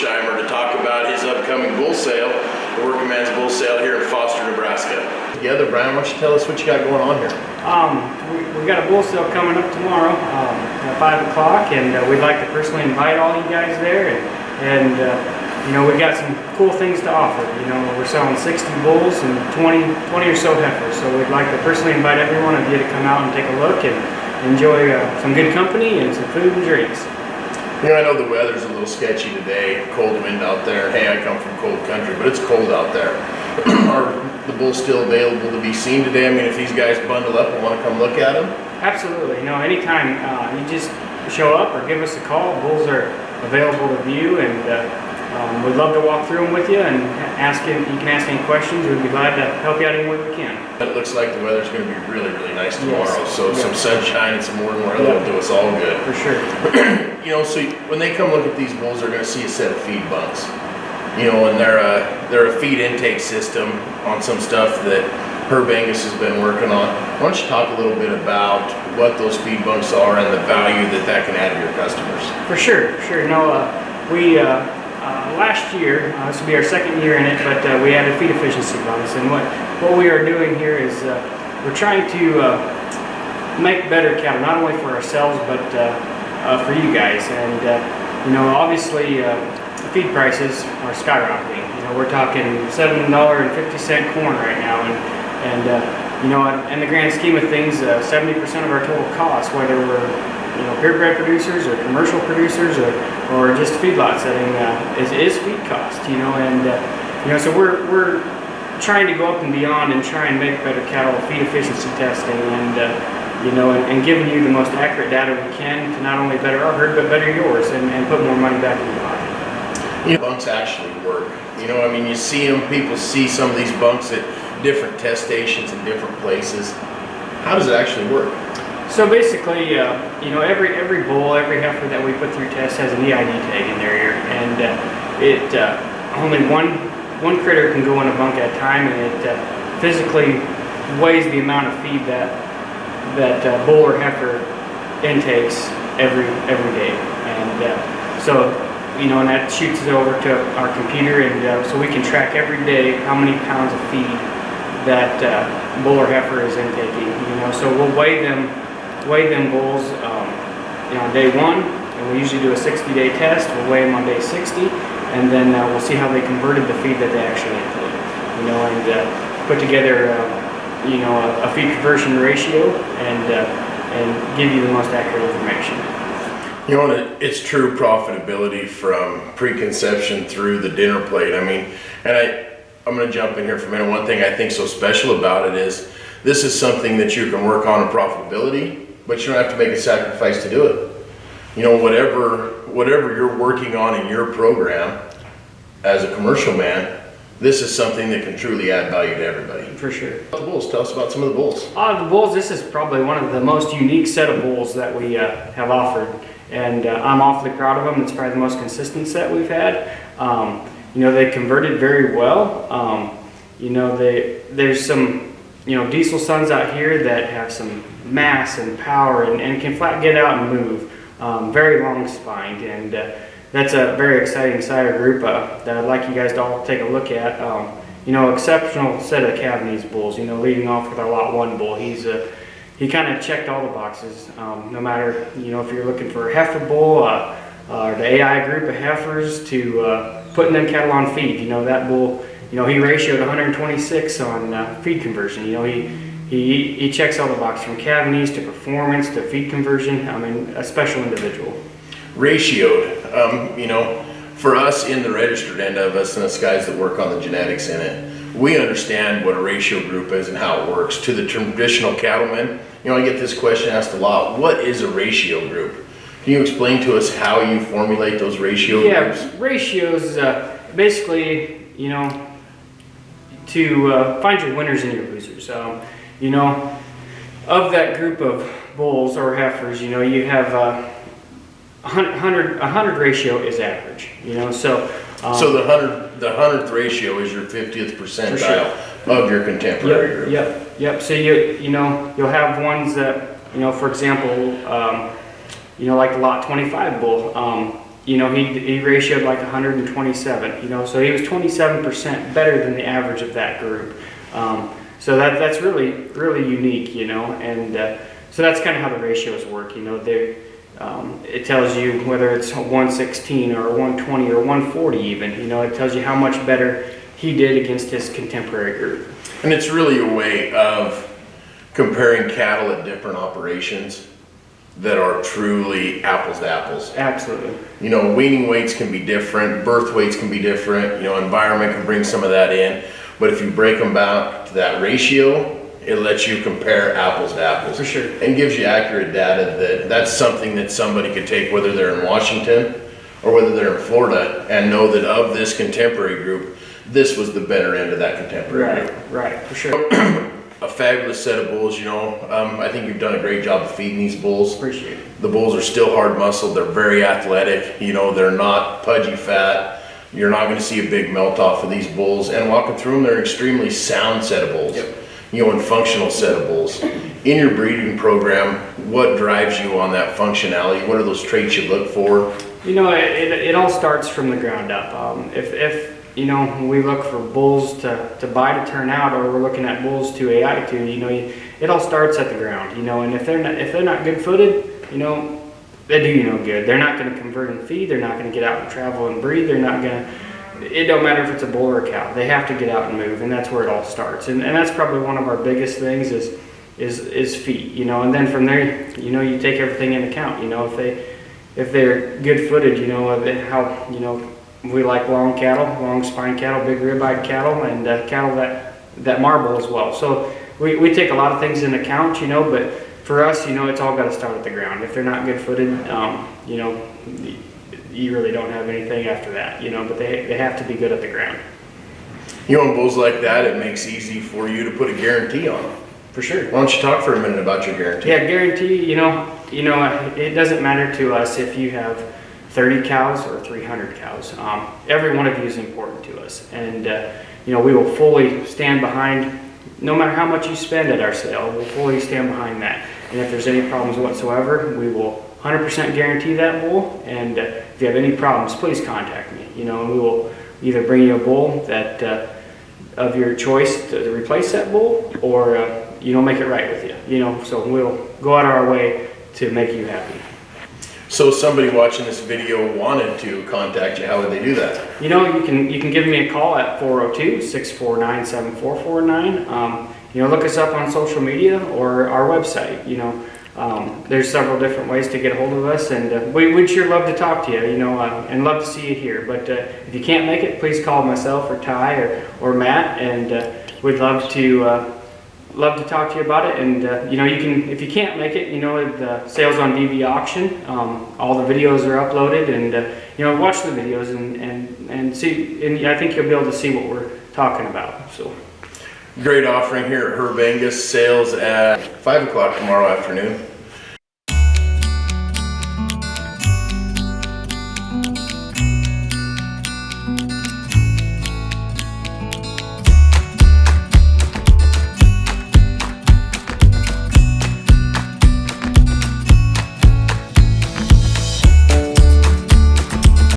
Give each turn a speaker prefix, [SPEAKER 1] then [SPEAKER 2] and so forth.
[SPEAKER 1] Scheimer to talk about his upcoming bull sale, the Working Man's Bull Sale here in Foster, Nebraska. Together, Brian, why don't you tell us what you got going on here?
[SPEAKER 2] We got a bull sale coming up tomorrow at 5 o'clock, and we'd like to personally invite all you guys there. And you know, we've got some cool things to offer. You know, we're selling 60 bulls and 20 or so heifers. So we'd like to personally invite every one of you to come out and take a look and enjoy some good company and some food and drinks.
[SPEAKER 1] You know, I know the weather's a little sketchy today, cold wind out there. Hey, I come from cold country, but it's cold out there. Are the bulls still available to be seen today? I mean, if these guys bundle up and want to come look at them?
[SPEAKER 2] Absolutely. You know, anytime you just show up or give us a call, bulls are available to view, and we'd love to walk through them with you and you can ask any questions. We'd be glad to help you out any way we can.
[SPEAKER 1] It looks like the weather's going to be really, really nice tomorrow.
[SPEAKER 2] Yes.
[SPEAKER 1] So some sunshine and some warm weather will do us all good.
[SPEAKER 2] For sure.
[SPEAKER 1] You know, so when they come look at these bulls, they're going to see a set of feed bunks. You know, and they're a feed intake system on some stuff that Herb Angus has been working on. Why don't you talk a little bit about what those feed bunks are and the value that can add to your customers?
[SPEAKER 2] For sure, sure. You know, we last year, this will be our second year in it, but we added feed efficiency bunks, and what we are doing here is we're trying to make better cattle, not only for ourselves but for you guys. And you know, obviously feed prices are skyrocketing. You know, we're talking $7.50 corn right now, and you know, in the grand scheme of things, 70% of our total costs, whether we're purebred producers or commercial producers or just feedlot setting, is feed cost. You know, and you know, so we're trying to go up and beyond and try and make better cattle feed efficiency testing, and you know, and giving you the most accurate data we can to not only better our herd but better yours, and put more money back in your pocket.
[SPEAKER 1] You know, bunks actually work. You know, I mean, you see them, people see some of these bunks at different test stations in different places. How does it actually work?
[SPEAKER 2] So basically, you know, every bull, every heifer that we put through tests has an EID tag in their ear, and only one critter can go in a bunk at a time, and it physically weighs the amount of feed that bull or heifer intakes every day, and so, you know, and that shoots it over to our computer, and so we can track every day how many pounds of feed that bull or heifer is intaking. You know, so we'll weigh them bulls, you know, on day 1, and we usually do a 60-day test. We'll weigh them on day 60, and then we'll see how they converted the feed that they actually intake. You know, and put together, you know, a feed conversion ratio, and give you the most accurate information.
[SPEAKER 1] You know, it's true profitability from preconception through the dinner plate. I mean, and I'm going to jump in here for a minute. One thing I think so special about it is this is something that you can work on in profitability, but you don't have to make a sacrifice to do it. You know, whatever you're working on in your program as a commercial man, this is something that can truly add value to everybody.
[SPEAKER 2] For sure.
[SPEAKER 1] The bulls, tell us about some of the bulls.
[SPEAKER 2] The bulls, this is probably one of the most unique set of bulls that we have offered. And I'm awfully proud of them. It's probably the most consistent set we've had. You know, they converted very well. You know, there's some, you know, diesel sons out here that have some mass and power and can flat get out and move. Very long spined, and that's a very exciting sire group that I'd like you guys to all take a look at. You know, exceptional set of Cavanese bulls. You know, leading off with our Lot 1 bull. He kind of checked all the boxes. No matter, you know, if you're looking for a heifer bull, or the AI group of heifers, to putting them cattle on feed. You know, that bull, you know, he ratioed 126 on feed conversion. You know, he checks all the boxes from Cavanese to performance to feed conversion. I mean, a special individual.
[SPEAKER 1] Ratioed, you know, for us in the registered end of us and us guys that work on the genetics in it, we understand what a ratio group is and how it works. To the traditional cattleman, you know, I get this question asked a lot: what is a ratio group? Can you explain to us how you formulate those ratio groups?
[SPEAKER 2] Yeah, ratios, basically, you know, to find your winners and your losers. You know, of that group of bulls or heifers, you know, you have 100 ratio is average. You know, so
[SPEAKER 1] the 100th ratio is your 50th percentile of your contemporary group.
[SPEAKER 2] Yep. So you know, you'll have ones that, you know, for example, you know, like the Lot 25 bull. you know, he ratioed like 127, you know, so he was 27% better than the average of that group. So that's really unique, you know, and so that's kind of how the ratios work, you know. It tells you whether it's 116 or 120 or 140 even, you know, it tells you how much better he did against his contemporary group.
[SPEAKER 1] And it's really a way of comparing cattle at different operations that are truly apples to apples.
[SPEAKER 2] Absolutely.
[SPEAKER 1] You know, weaning weights can be different, birth weights can be different, you know, environment can bring some of that in. But if you break them back to that ratio, it lets you compare apples to apples.
[SPEAKER 2] For sure.
[SPEAKER 1] And gives you accurate data that's something that somebody could take, whether they're in Washington or whether they're in Florida, and know that of this contemporary group, this was the better end of that contemporary group.
[SPEAKER 2] Right, for sure.
[SPEAKER 1] A fabulous set of bulls, you know. I think you've done a great job of feeding these bulls.
[SPEAKER 2] Appreciate it.
[SPEAKER 1] The bulls are still hard muscled. They're very athletic. You know, they're not pudgy fat. You're not going to see a big melt off of these bulls. And walking through them, they're an extremely sound set of bulls.
[SPEAKER 2] Yep.
[SPEAKER 1] You know, and functional set of bulls. In your breeding program, what drives you on that functionality? What are those traits you look for?
[SPEAKER 2] You know, it all starts from the ground up. If you know, we look for bulls to buy to turn out, or we're looking at bulls to AI to, you know, it all starts at the ground, you know. And if they're not good footed, you know, they do you no good. They're not going to convert and feed. They're not going to get out and travel and breed. They're not going to. It don't matter if it's a bull or a cow. They have to get out and move, and that's where it all starts. And that's probably one of our biggest things is feet, you know. And then from there, you know, you take everything into account. You know, if they're good footed, you know, how, you know. We like long cattle, long spine cattle, big ribeye cattle, and cattle that marble as well. So we take a lot of things into account, you know, but for us, you know, it's all got to start at the ground. If they're not good footed, you know, you really don't have anything after that, you know, but they have to be good at the ground.
[SPEAKER 1] You know, on bulls like that, it makes it easy for you to put a guarantee on them.
[SPEAKER 2] For sure.
[SPEAKER 1] Why don't you talk for a minute about your guarantee?
[SPEAKER 2] Yeah, guarantee, you know, it doesn't matter to us if you have 30 cows or 300 cows. Every one of you is important to us, and you know, we will fully stand behind, no matter how much you spend at our sale, we'll fully stand behind that. And if there's any problems whatsoever, we will 100% guarantee that bull. And if you have any problems, please contact me. You know, we will either bring you a bull that of your choice to replace that bull, or you know, make it right with you. You know, so we'll go out of our way to make you happy.
[SPEAKER 1] So if somebody watching this video wanted to contact you, how would they do that?
[SPEAKER 2] You know, you can give me a call at 402-649-7449. You know, look us up on social media or our website. You know, there's several different ways to get a hold of us, and we'd sure love to talk to you, you know, and love to see you here. But if you can't make it, please call myself or Ty or Matt, and we'd love to talk to you about it. And you know, you can, if you can't make it, you know, the sales on DV auction, all the videos are uploaded, and you know, watch the videos and see, and I think you'll be able to see what we're talking about. So
[SPEAKER 1] Great offering here at Herb Angus. Sales at 5 o'clock tomorrow afternoon.